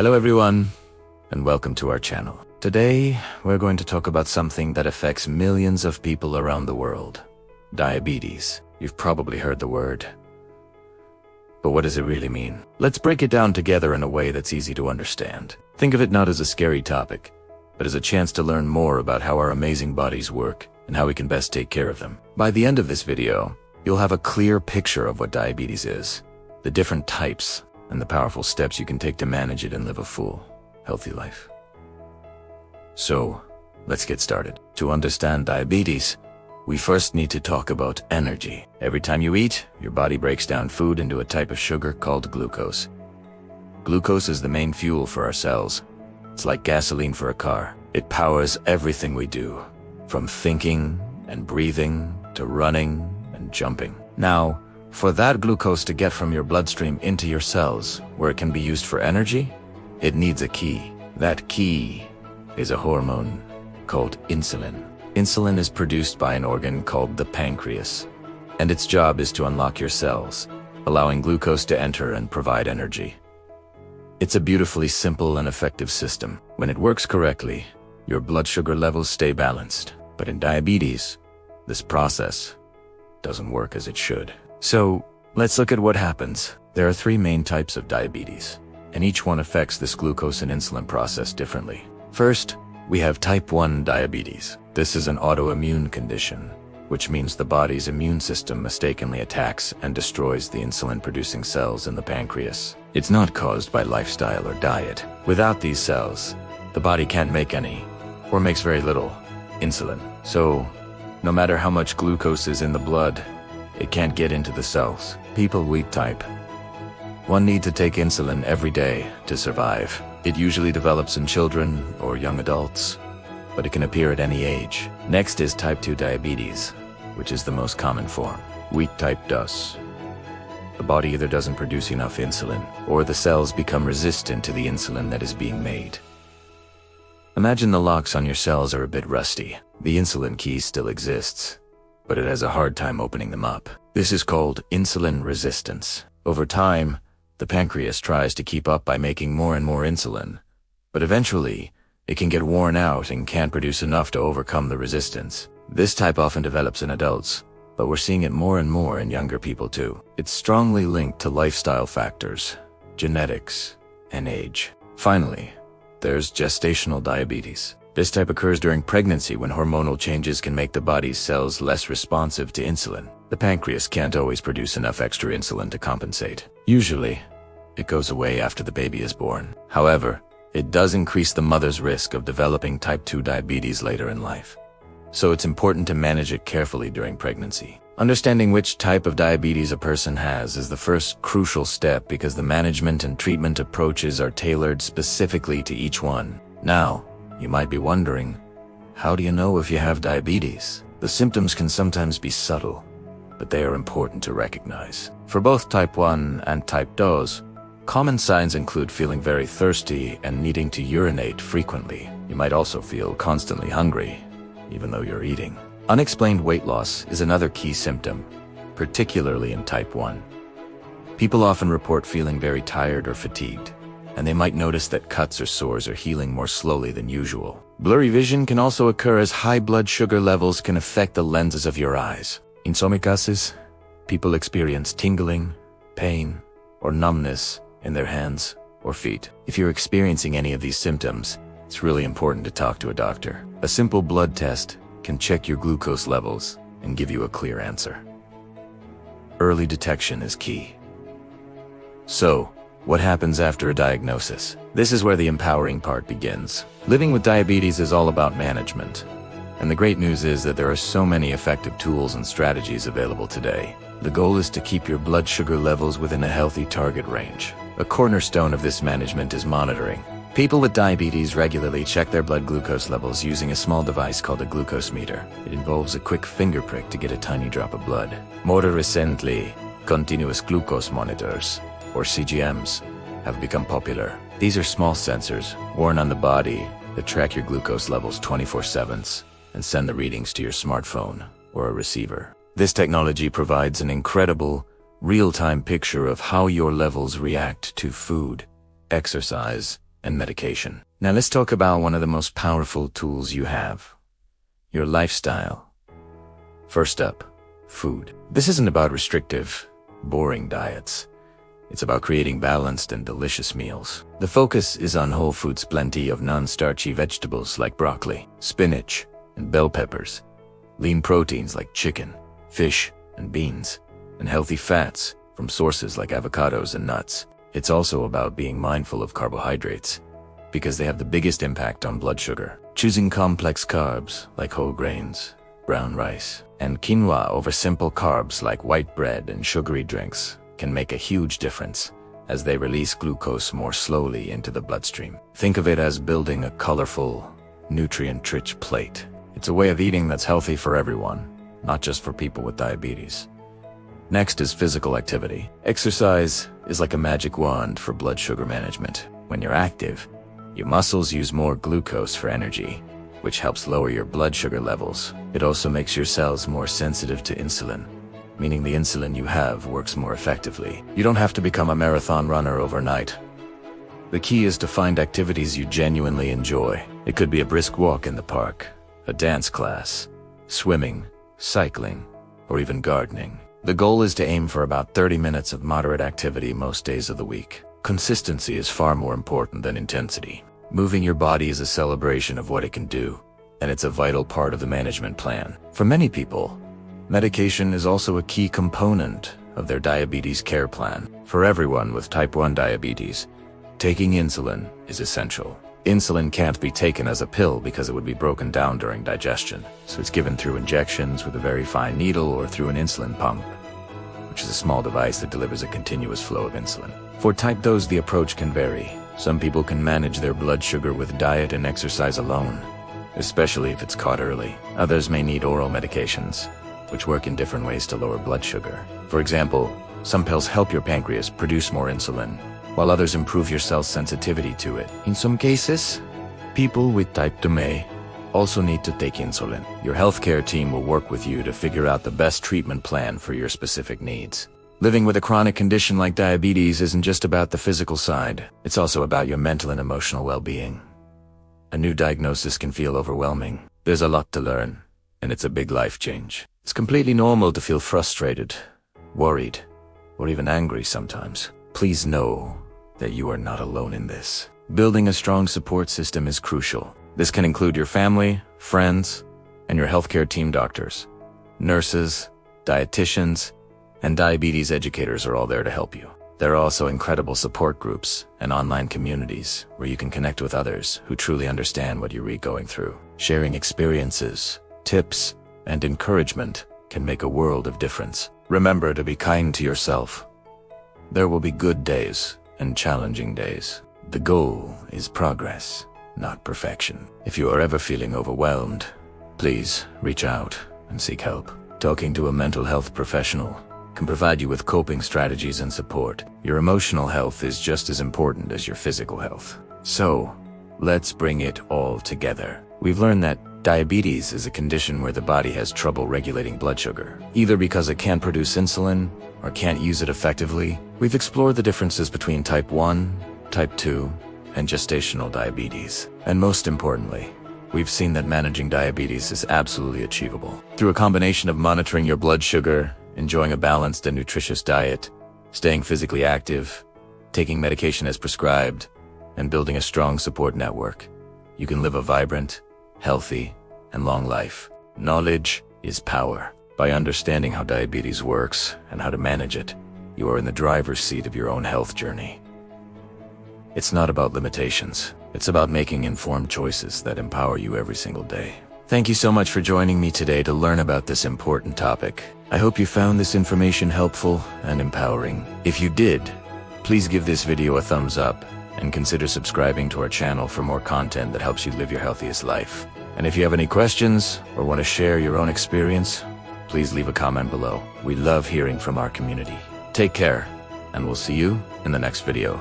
Hello everyone, and welcome to our channel. Today, we're going to talk about something that affects millions of people around the world. Diabetes. You've probably heard the word. But what does it really mean? Let's break it down together in a way that's easy to understand. Think of it not as a scary topic, but as a chance to learn more about how our amazing bodies work and how we can best take care of them. By the end of this video, you'll have a clear picture of what diabetes is, the different types, and the powerful steps you can take to manage it and live a full, healthy life. So, let's get started. To understand diabetes, we first need to talk about energy. Every time you eat, your body breaks down food into a type of sugar called glucose. Glucose is the main fuel for our cells. It's like gasoline for a car. It powers everything we do, from thinking and breathing to running and jumping. Now, for that glucose to get from your bloodstream into your cells, where it can be used for energy, it needs a key. That key is a hormone called insulin. Insulin is produced by an organ called the pancreas, and its job is to unlock your cells, allowing glucose to enter and provide energy. It's a beautifully simple and effective system. When it works correctly, your blood sugar levels stay balanced. But in diabetes, this process doesn't work as it should. So, let's look at what happens. There are three main types of diabetes, and each one affects this glucose and insulin process differently. First, we have type 1 diabetes. This is an autoimmune condition, which means the body's immune system mistakenly attacks and destroys the insulin-producing cells in the pancreas. It's not caused by lifestyle or diet. Without these cells, the body can't make any, or makes very little, insulin. So, no matter how much glucose is in the blood, it can't get into the cells. People with type 1 need to take insulin every day to survive. It usually develops in children or young adults, but it can appear at any age. Next is type 2 diabetes, which is the most common form. Weak type does. The body either doesn't produce enough insulin, or the cells become resistant to the insulin that is being made. Imagine the locks on your cells are a bit rusty. The insulin key still exists, but it has a hard time opening them up. This is called insulin resistance. Over time, the pancreas tries to keep up by making more and more insulin, but eventually, it can get worn out and can't produce enough to overcome the resistance. This type often develops in adults, but we're seeing it more and more in younger people too. It's strongly linked to lifestyle factors, genetics, and age. Finally, there's gestational diabetes. This type occurs during pregnancy when hormonal changes can make the body's cells less responsive to insulin. The pancreas can't always produce enough extra insulin to compensate. Usually, it goes away after the baby is born. However, it does increase the mother's risk of developing type 2 diabetes later in life. So it's important to manage it carefully during pregnancy. Understanding which type of diabetes a person has is the first crucial step because the management and treatment approaches are tailored specifically to each one. Now, you might be wondering, how do you know if you have diabetes? The symptoms can sometimes be subtle, but they are important to recognize. For both type 1 and type 2, common signs include feeling very thirsty and needing to urinate frequently. You might also feel constantly hungry, even though you're eating. Unexplained weight loss is another key symptom, particularly in type 1. People often report feeling very tired or fatigued, and they might notice that cuts or sores are healing more slowly than usual. Blurry vision can also occur as high blood sugar levels can affect the lenses of your eyes. In some cases, people experience tingling, pain, or numbness in their hands or feet. If you're experiencing any of these symptoms, it's really important to talk to a doctor. A simple blood test can check your glucose levels and give you a clear answer. Early detection is key. So, what happens after a diagnosis? This is where the empowering part begins. Living with diabetes is all about management. And the great news is that there are so many effective tools and strategies available today. The goal is to keep your blood sugar levels within a healthy target range. A cornerstone of this management is monitoring. People with diabetes regularly check their blood glucose levels using a small device called a glucose meter. It involves a quick finger prick to get a tiny drop of blood. More recently, continuous glucose monitors, or CGMs, have become popular. These are small sensors worn on the body that track your glucose levels 24/7 and send the readings to your smartphone or a receiver. This technology provides an incredible, real-time picture of how your levels react to food, exercise, and medication. Now let's talk about one of the most powerful tools you have: your lifestyle. First up, food. This isn't about restrictive, boring diets. It's about creating balanced and delicious meals. The focus is on whole foods, plenty of non-starchy vegetables like broccoli, spinach, and bell peppers, lean proteins like chicken, fish, and beans, and healthy fats from sources like avocados and nuts. It's also about being mindful of carbohydrates, because they have the biggest impact on blood sugar. Choosing complex carbs like whole grains, brown rice, and quinoa over simple carbs like white bread and sugary drinks can make a huge difference, as they release glucose more slowly into the bloodstream. Think of it as building a colorful, nutrient-rich plate. It's a way of eating that's healthy for everyone, not just for people with diabetes. Next is physical activity. Exercise is like a magic wand for blood sugar management. When you're active, your muscles use more glucose for energy, which helps lower your blood sugar levels. It also makes your cells more sensitive to insulin, meaning the insulin you have works more effectively. You don't have to become a marathon runner overnight. The key is to find activities you genuinely enjoy. It could be a brisk walk in the park, a dance class, swimming, cycling, or even gardening. The goal is to aim for about 30 minutes of moderate activity most days of the week. Consistency is far more important than intensity. Moving your body is a celebration of what it can do, and it's a vital part of the management plan. For many people, medication is also a key component of their diabetes care plan. For everyone with type 1 diabetes, taking insulin is essential. Insulin can't be taken as a pill because it would be broken down during digestion, so it's given through injections with a very fine needle or through an insulin pump, which is a small device that delivers a continuous flow of insulin. For type 2s, the approach can vary. Some people can manage their blood sugar with diet and exercise alone, especially if it's caught early. Others may need oral medications, which work in different ways to lower blood sugar. For example, some pills help your pancreas produce more insulin, while others improve your cell's sensitivity to it. In some cases, people with type 2 may also need to take insulin. Your healthcare team will work with you to figure out the best treatment plan for your specific needs. Living with a chronic condition like diabetes isn't just about the physical side. It's also about your mental and emotional well-being. A new diagnosis can feel overwhelming. There's a lot to learn, and it's a big life change. It's completely normal to feel frustrated, worried, or even angry sometimes. Please know that you are not alone in this. Building a strong support system is crucial. This can include your family, friends, and your healthcare team. Doctors, nurses, dietitians, and diabetes educators are all there to help you. There are also incredible support groups and online communities where you can connect with others who truly understand what you're going through. Sharing experiences, tips, and encouragement can make a world of difference. Remember to be kind to yourself. There will be good days and challenging days. The goal is progress, not perfection. If you are ever feeling overwhelmed, please reach out and seek help. Talking to a mental health professional can provide you with coping strategies and support. Your emotional health is just as important as your physical health. So, let's bring it all together. We've learned that diabetes is a condition where the body has trouble regulating blood sugar, either because it can't produce insulin or can't use it effectively. We've explored the differences between type 1, type 2, and gestational diabetes. And most importantly, we've seen that managing diabetes is absolutely achievable. Through a combination of monitoring your blood sugar, enjoying a balanced and nutritious diet, staying physically active, taking medication as prescribed, and building a strong support network, you can live a vibrant, healthy, and long life. Knowledge is power. By understanding how diabetes works and how to manage it, you are in the driver's seat of your own health journey. It's not about limitations. It's about making informed choices that empower you every single day. Thank you so much for joining me today to learn about this important topic. I hope you found this information helpful and empowering. If you did, please give this video a thumbs up and consider subscribing to our channel for more content that helps you live your healthiest life. And if you have any questions or want to share your own experience, please leave a comment below. We love hearing from our community. Take care, and we'll see you in the next video.